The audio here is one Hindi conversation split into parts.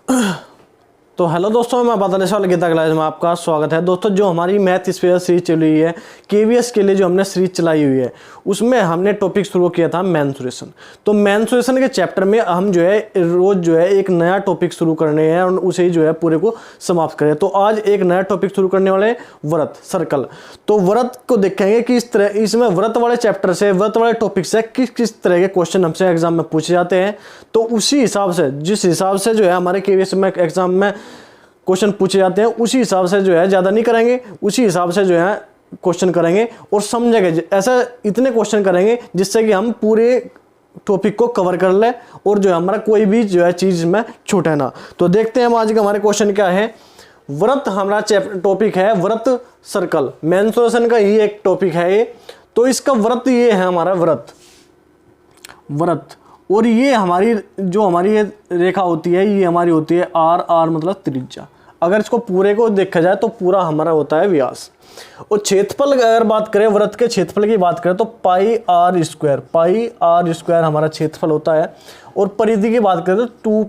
तो हेलो दोस्तों, मैं बादल गीता क्लास में आपका स्वागत है। दोस्तों, जो हमारी मैथ स्पेशल सीरीज चल रही है केवीएस के लिए, जो हमने सीरीज चलाई हुई है, उसमें हमने टॉपिक शुरू किया था मेंसुरेशन। तो मेंसुरेशन के चैप्टर में हम जो है रोज जो है एक नया टॉपिक शुरू करने हैं और उसे ही जो है पूरे को समाप्त करें। तो आज एक नया टॉपिक शुरू करने वाले व्रत सर्कल। तो व्रत को देखेंगे कि इस तरह इसमें व्रत वाले चैप्टर से, व्रत वाले टॉपिक से किस किस तरह के क्वेश्चन हमसे एग्जाम में पूछे जाते हैं। तो उसी हिसाब से, जिस हिसाब से जो है हमारे केवीएस में एग्जाम में क्वेश्चन पूछे जाते हैं, उसी हिसाब से जो है ज़्यादा नहीं करेंगे, उसी हिसाब से जो है क्वेश्चन करेंगे और समझेंगे। ऐसा इतने क्वेश्चन करेंगे जिससे कि हम पूरे टॉपिक को कवर कर ले और जो है हमारा कोई भी जो है चीज़ में छूटे ना। तो देखते हैं हम आज का हमारे क्वेश्चन क्या है। व्रत हमारा टॉपिक है व्रत सर्कल, मेंसुरेशन का ही एक टॉपिक है ये। तो इसका व्रत ये है हमारा व्रत और ये हमारी जो हमारी ये रेखा होती है, ये हमारी होती है आर मतलब त्रिज्या। अगर इसको पूरे को देखा जाए तो पूरा हमारा होता है व्यास। और क्षेत्रफल अगर बात करें, व्रत के क्षेत्रफल की बात करें तो पाई आर स्क्वायर हमारा क्षेत्रफल होता है। और परिधि की बात करें तो 2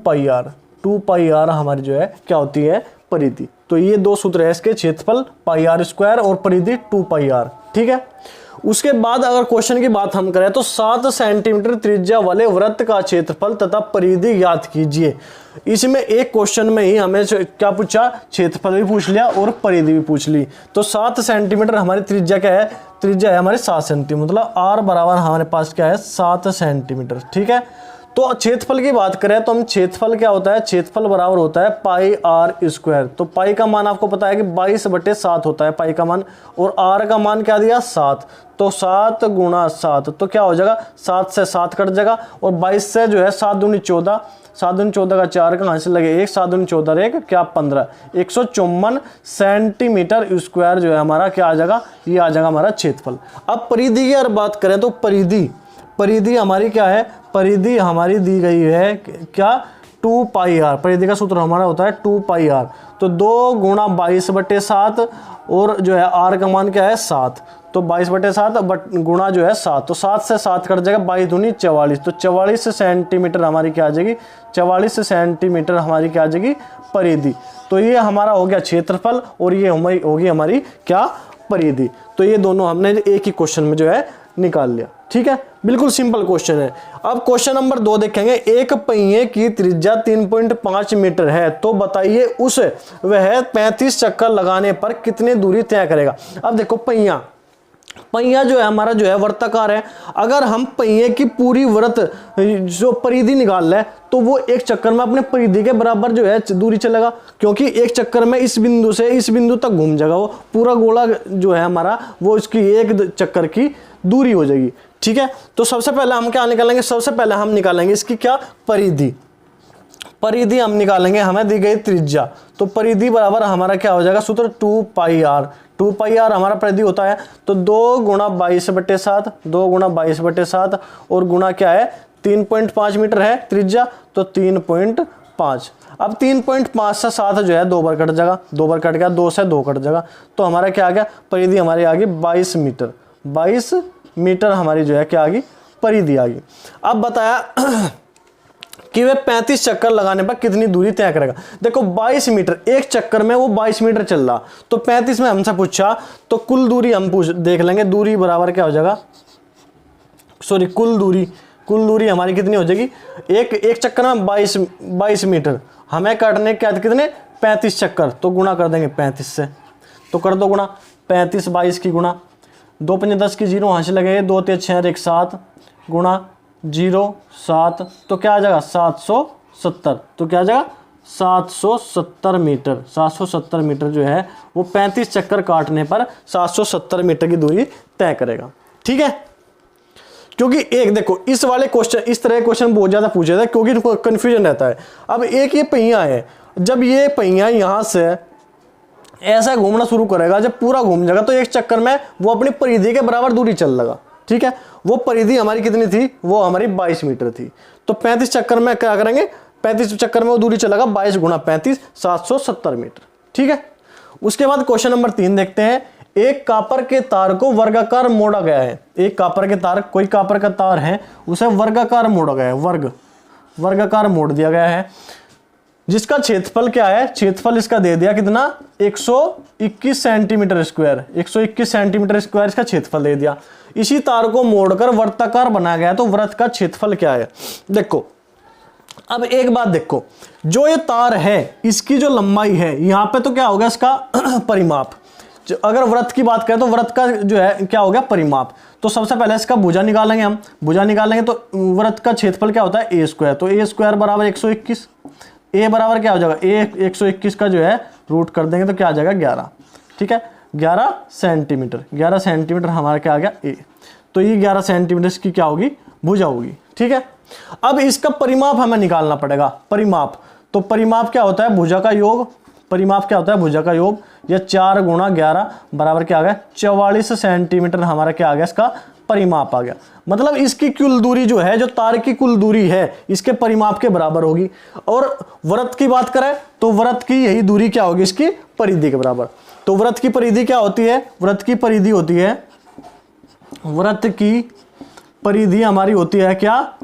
पाई आर हमारी जो है क्या होती है, परिधि। तो ये दो सूत्र है इसके, क्षेत्रफल पाई आर स्क्वायर और परिधि 2 पाई आर। ठीक है। उसके बाद अगर क्वेश्चन की बात हम करें तो 7 सेंटीमीटर त्रिज्या वाले वृत्त का क्षेत्रफल तथा परिधि ज्ञात कीजिए। इसमें एक क्वेश्चन में ही हमें क्या पूछा, क्षेत्रफल भी पूछ लिया और परिधि भी पूछ ली। तो 7 सेंटीमीटर हमारी त्रिज्या क्या है, त्रिज्या है हमारी 7 सेंटीमीटर, मतलब आर बराबर हमारे पास क्या है 7 सेंटीमीटर। ठीक है। तो क्षेत्रफल की बात करें तो हम क्षेत्रफल क्या होता है, क्षेत्रफल बराबर होता है पाई आर स्क्वायर। तो पाई का मान आपको पता है कि 22/7 होता है पाई का मान, और आर का मान क्या दिया 7। तो 7 × 7 तो क्या हो जाएगा, 7 से 7 कट जाएगा और 22 से जो है 7 दूनी 14, 7 दूनी 14 का 4 कहाँ से लगे 1, 7 दूनी 14 1 क्या 15, 154 सेंटीमीटर स्क्वायर जो है हमारा क्या आ जाएगा, ये आ जाएगा हमारा क्षेत्रफल। अब परिधि की अगर बात करें तो परिधि हमारी क्या है, परिधि हमारी दी गई है क्या 2 पाई आर। परिधि का सूत्र हमारा होता है 2 पाई आर। तो 2 × 22/7 और जो है आर का मान क्या है 7। तो 22/7 गुणा जो है 7, तो 7 से 7 कट जाएगा, 22 दूनी 44। तो 44 सेंटीमीटर हमारी क्या आ जाएगी, 44 सेंटीमीटर हमारी क्या आ जाएगी परिधि। तो ये हमारा हो गया क्षेत्रफल और ये होगी हमारी क्या परिधि। तो ये दोनों हमने एक ही क्वेश्चन में जो है निकाल लिया। ठीक है, बिल्कुल सिंपल क्वेश्चन है। अब क्वेश्चन नंबर 2 देखेंगे। एक पहिए की त्रिज्या 3.5 मीटर है, तो बताइए उस वह 35 चक्कर लगाने पर कितनी दूरी तय करेगा। अब देखो पहिया जो है हमारा जो है वृत्ताकार है। अगर हम पहिए की पूरी वृत्त जो परिधि निकाल ले तो वो एक चक्कर में अपने परिधि के बराबर जो है दूरी चलेगा, क्योंकि एक चक्कर में इस बिंदु से इस बिंदु तक घूम जाएगा। वो पूरा गोला जो है हमारा वो इसकी एक चक्कर की दूरी हो जाएगी। ठीक है। तो सबसे पहले हम क्या निकालेंगे, सबसे पहले हम निकालेंगे इसकी क्या परिधि हम निकालेंगे। हमें दी गई त्रिज्या, तो परिधि बराबर हमारा क्या हो जाएगा सूत्र 2 पाई आर। 2 पाई आर हमारा परिधि होता है। तो 2 × 22/7, 2 × 22/7 और गुणा क्या है 3.5 मीटर है त्रिज्या, तो 3.5। अब 3.5 से 7 जो है 2 बार कट जाएगा, 2 बार कट गया, 2 से 2 कट जाएगा। तो हमारा क्या आ गया, परिधि हमारी आ गई 22 मीटर। 22 मीटर हमारी जो है क्या आ गई, परिधि आ गई। अब बताया कि वे 35 चक्कर लगाने पर कितनी दूरी तय करेगा। देखो 22 मीटर एक चक्कर में वो 22 मीटर चल रहा, तो 35 में हमसे पूछा तो कुल दूरी हम देख लेंगे। दूरी बराबर क्या हो जाएगा, सॉरी कुल दूरी हमारी कितनी हो जाएगी, एक चक्कर में 22 मीटर हमें काटने क्या कितने 35 चक्कर, तो गुणा कर देंगे 35 से। तो कर दो गुणा 35 22 की गुणा 2 × 5 = 10 की 0 वहाँ से लगेगा, 2 × 3 = 6 1 7 गुणा 0 7, तो क्या आ जाएगा 770। तो क्या आ जाएगा 770 मीटर। 770 मीटर जो है वो 35 चक्कर काटने पर 770 मीटर की दूरी तय करेगा। ठीक है। क्योंकि एक देखो इस वाले क्वेश्चन, इस तरह के क्वेश्चन बहुत ज़्यादा पूछे जाते हैं क्योंकि इनको कन्फ्यूजन रहता है। अब एक ये पहिया है, जब ये पहिया यहाँ से ऐसा घूमना शुरू करेगा, जब पूरा घूम जाएगा तो एक चक्कर में वो अपनी परिधि के बराबर दूरी चल लगा। ठीक है। वो परिधि हमारी कितनी थी, वो हमारी 22 मीटर थी। तो 35 चक्कर में क्या करेंगे, 35 चक्कर में वो दूरी चलेगा 22 × 35 770 मीटर। ठीक है। उसके बाद क्वेश्चन नंबर 3 देखते हैं। एक कापर के तार को वर्गाकार मोड़ा गया है। एक कापर के तार, कोई कापर का तार है उसे वर्गाकार मोड़ा गया है, वर्गाकार मोड़ दिया गया है। जिसका क्षेत्रफल क्या है, क्षेत्रफल इसका दे दिया कितना 121 सेंटीमीटर स्क्वायर, 121 सेंटीमीटर स्क्वायर इसका क्षेत्रफल दे दिया। इसी तार को मोड़कर वृत्ताकार बनाया गया, तो वृत्त का क्षेत्रफल क्या है। देखो अब एक बात देखो, जो ये तार है इसकी जो लंबाई है यहाँ पे तो क्या होगा इसका परिमाप। अगर वृत्त की बात करें तो वृत्त का जो है क्या हो गया परिमाप। तो सबसे पहले इसका भुजा निकालेंगे हम, भुजा निकालेंगे तो वृत्त का क्षेत्रफल क्या होता है ए स्क्वायर, तो ए स्क्वायर बराबर 121, ए बराबर क्या हो जाएगा ए 121 का जो है रूट कर देंगे तो क्या आ जाएगा 11, ठीक है 11 सेंटीमीटर, 11 सेंटीमीटर हमारा क्या आ गया ए। तो ये 11 सेंटीमीटर की क्या होगी भुजा होगी, ठीक है। अब इसका परिमाप हमें निकालना पड़ेगा, परिमाप, तो परिमाप क्या होता है भुजा का योग, परिमाप क्या होता है भुजा का योग, या 4 गुणा 11 बराबर क्या आ गया 44 सेंटीमीटर हमारा क्या आ गया इसका परिमाप आ गया। मतलब इसकी कुल दूरी जो है, जो तार की कुल दूरी है इसके परिमाप के बराबर होगी। और वृत्त की बात करें तो वृत्त की यही दूरी क्या होगी इसकी परिधि के बराबर। तो वृत्त की परिधि क्या होती है, वृत्त की परिधि होती है, वृत्त की परिधि हमारी होती है क्या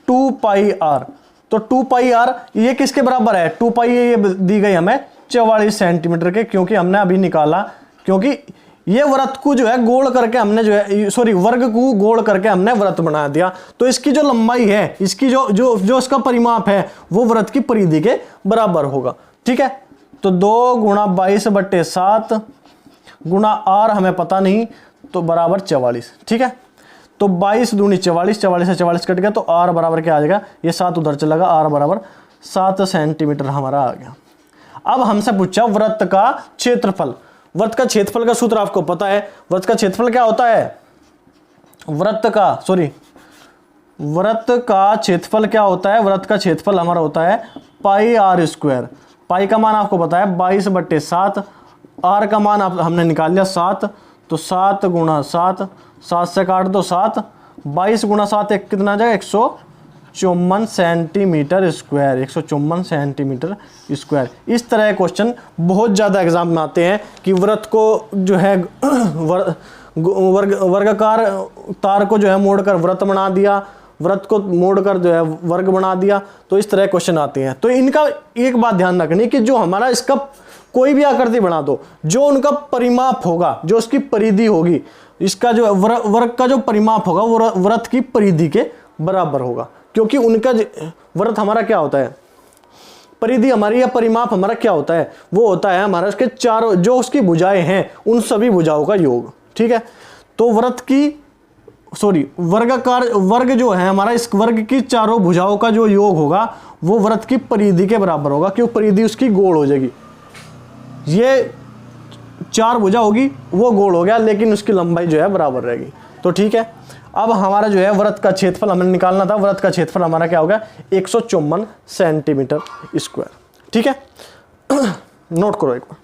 2 पाई आर। तो 2 पाई आर ये किसके बराबर है, 2 पाई ये दी गई हमें 44 सेंटीमीटर के, क्योंकि हमने अभी निकाला, क्योंकि ये वृत्त को जो है गोल करके हमने जो है सॉरी वर्ग को गोल करके हमने वृत्त बना दिया। तो इसकी जो लंबाई है, इसकी जो इसका परिमाप है वो वृत्त की परिधि के बराबर होगा, ठीक है। तो 2 गुणा 22/7 गुणा आर हमें पता नहीं, तो बराबर 44, ठीक है। तो 22 दूनी 44, 44 से 44 कट गया तो आर बराबर क्या आ जाएगा, ये 7 उधर चलेगा, आर बराबर 7 सेंटीमीटर हमारा आ गया। अब हमसे पूछा वृत्त का क्षेत्रफल, वृत्त का क्षेत्रफल का सूत्र आपको पता है, वृत्त का क्षेत्रफल क्या होता है, वृत्त का क्षेत्रफल क्या होता है, वृत्त का क्षेत्रफल हमारा होता है पाई आर स्क्वायर। पाई का मान आपको पता है 22/7, आर का मान हमने निकाल लिया 7, तो 7 गुणा 7, 7 से काट दो 7, 22 गुणा 7 एक कितना आ जाएगा 154 सेंटीमीटर स्क्वायर, 154 सेंटीमीटर स्क्वायर। इस तरह के क्वेश्चन बहुत ज़्यादा एग्जाम में आते हैं कि वृत्त को जो है वर्गाकार तार को जो है मोड़कर वृत्त बना दिया, वृत्त को मोड़कर जो है वर्ग बना दिया, तो इस तरह क्वेश्चन आते हैं। तो इनका एक बात ध्यान रखनी कि जो हमारा इसका कोई भी आकृति बना दो, जो उनका परिमाप होगा, जो उसकी परिधि होगी, इसका जो वर्ग का जो परिमाप होगा वो वृत्त की परिधि के बराबर होगा, क्योंकि उनका वृत्त हमारा क्या होता है, परिधि हमारी या परिमाप हमारा क्या होता है, वो होता है हमारा उसके चारों जो उसकी भुजाएं हैं उन सभी भुजाओं का योग, ठीक है। तो वृत्त की वर्गाकार वर्ग जो है हमारा, इस वर्ग की चारों भुजाओं का जो योग होगा वो वृत्त की परिधि के बराबर होगा, क्योंकि परिधि उसकी गोल हो जाएगी। ये 4 भुजा होगी वो गोल हो गया, लेकिन उसकी लंबाई जो है बराबर रहेगी, तो ठीक है। अब हमारा जो है वृत्त का क्षेत्रफल हमें निकालना था, वृत्त का क्षेत्रफल हमारा क्या होगा 154 सेंटीमीटर स्क्वायर, ठीक है। नोट करो एक बार।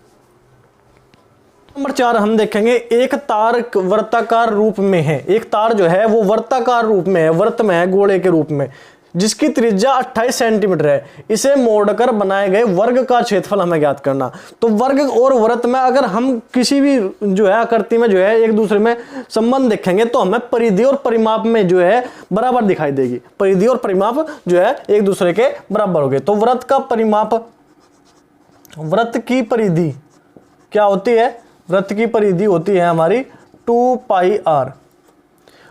नंबर 4 हम देखेंगे, एक तार वृत्ताकार रूप में है, एक तार जो है वो वृत्ताकार रूप में है, वृत्त में है, गोले के रूप में, जिसकी त्रिज्या 28 सेंटीमीटर है। इसे मोड़कर बनाए गए वर्ग का क्षेत्रफल हमें ज्ञात करना। तो वर्ग और वृत्त में अगर हम किसी भी जो है आकृति में जो है एक दूसरे में संबंध देखेंगे तो हमें परिधि और परिमाप में जो है बराबर दिखाई देगी, परिधि और परिमाप जो है एक दूसरे के बराबर हो गए। तो वृत्त का परिमाप, वृत्त की परिधि क्या होती है, वृत्त की परिधि होती है हमारी 2 पाई आर,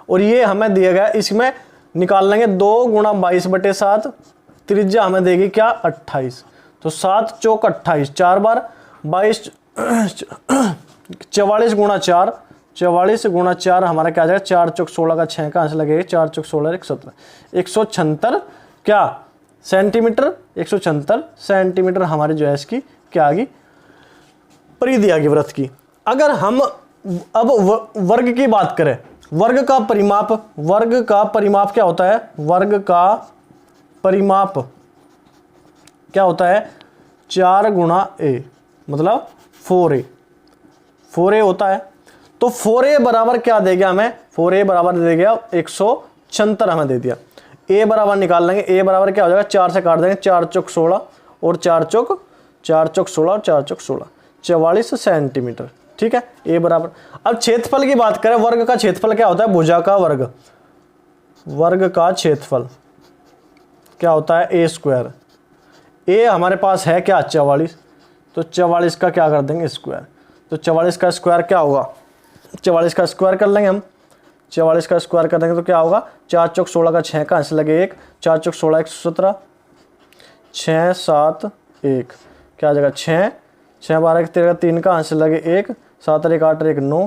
और ये हमें दिया गया, इसमें निकाल लेंगे 2 गुणा 22/7, त्रिज्या हमें देगी क्या 28, तो 7 चौक 28, 4 बार 22, 44 गुणा 4, 44 गुणा 4 हमारा क्या आ जाएगा 4 चौक 16 का 6 का आंसर लगेगा, 4 चौक 16 117, 176 क्या सेंटीमीटर, 176 सेंटीमीटर हमारी जो है इसकी क्या आ गई परिधि आ गई वृत्त की। अगर हम अब वर्ग की बात करें, वर्ग का परिमाप, वर्ग का परिमाप क्या होता है, वर्ग का परिमाप क्या होता है 4 गुणा ए, मतलब 4a, 4a होता है। तो 4a बराबर क्या देगा हमें, 4a बराबर दे देगा 176 हमें दे दिया। a बराबर निकाल लेंगे, a बराबर क्या हो जाएगा 4 से काट देंगे, 4 चौक 16 और 4 चौक 16 और 4 चौक 16, 44 सेंटीमीटर, ठीक है। ए बराबर, अब क्षेत्रफल की बात करें, वर्ग का क्षेत्रफल क्या होता है भुजा का वर्ग, वर्ग का क्षेत्रफल क्या होता है ए स्क्वायर। ए हमारे पास है क्या 44, तो 44 का क्या कर देंगे स्क्वायर, तो 44 का स्क्वायर क्या होगा, 44 का स्क्वायर कर लेंगे हम, 44 का स्क्वायर कर देंगे तो क्या होगा 4 चौक 16 का 6 का आंसर लगे 1, 4 चौक 16 117, 6 7 1 क्या जगह 6, 6 12 13 3 का आंसर लगे 1, 7 1 8 1 9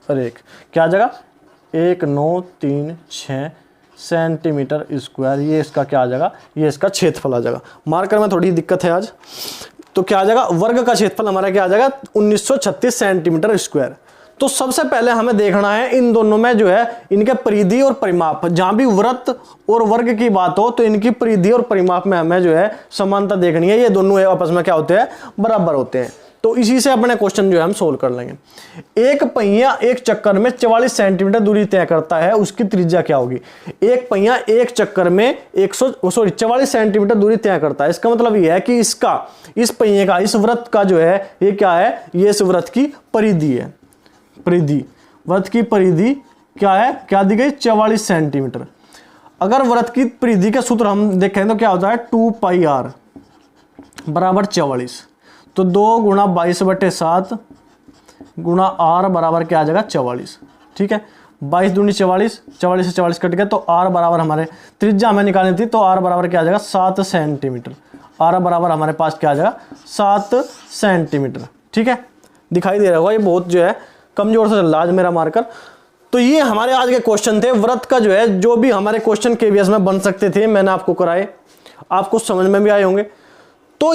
और 1 क्या जगह 1 9 3 6 सेंटीमीटर स्क्वायर। ये इसका क्या आ जाएगा, ये इसका क्षेत्रफल आ जाएगा। मार्कर में थोड़ी दिक्कत है आज, तो क्या आ जाएगा वर्ग का क्षेत्रफल हमारा क्या आ जाएगा 1936 सेंटीमीटर स्क्वायर। तो सबसे पहले हमें देखना है इन दोनों में जो है इनके परिधि और परिमाप, जहां भी वृत्त और वर्ग की बात हो तो इनकी परिधि और परिमाप में हमें जो है समानता देखनी है, ये दोनों आपस में क्या होते हैं बराबर होते हैं। तो इसी से अपने क्वेश्चन जो है हम सोल्व कर लेंगे। एक पहिया एक चक्कर में 44 सेंटीमीटर दूरी तय करता है, उसकी त्रिज्या क्या होगी। एक पहिया एक चक्कर में 44 सेंटीमीटर दूरी तय करता है, इसका मतलब यह है कि इसका इस पहिए का इस वृत्त का जो है ये क्या है, ये इस वृत्त की परिधि है। परिधि, वृत्त की परिधि क्या है, क्या दी गई 44 सेंटीमीटर। अगर वृत्त की परिधि का सूत्र हम देखें तो क्या होता है 2 पाई आर बराबर 44, तो 2 गुणा 22/7 गुणा आर बराबर क्या आ जाएगा 44। ठीक है, 22 दूनी 44, 44 से 44 कट गया तो आर बराबर हमारे त्रिज्या हमें निकालनी थी, तो आर बराबर क्या आ जाएगा 7 सेंटीमीटर। आर बराबर हमारे पास क्या आ जाएगा 7 सेंटीमीटर। ठीक है, दिखाई दे रहा होगा ये बहुत जो है कमजोर से चल रहा आज मेरा मार्कर। तो ये हमारे आज के क्वेश्चन थे वृत्त का जो है, जो भी हमारे क्वेश्चन केवीएस में बन सकते थे मैंने आपको कराए, आपको समझ में भी आए होंगे। तो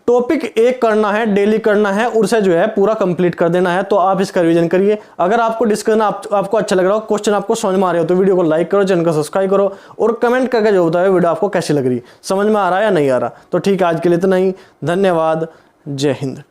टॉपिक एक करना है, डेली करना है, उसे जो है पूरा कंप्लीट कर देना है। तो आप इसका रिवीजन करिए। अगर आपको डिस्कशन आपको अच्छा लग रहा हो, क्वेश्चन आपको समझ में आ रहे हो तो वीडियो को लाइक करो, चैनल को सब्सक्राइब करो और कमेंट करके जो बताओ वीडियो आपको कैसी लग रही, समझ में आ रहा है या नहीं आ रहा। तो ठीक है, आज के लिए इतना ही, धन्यवाद, जय हिंद।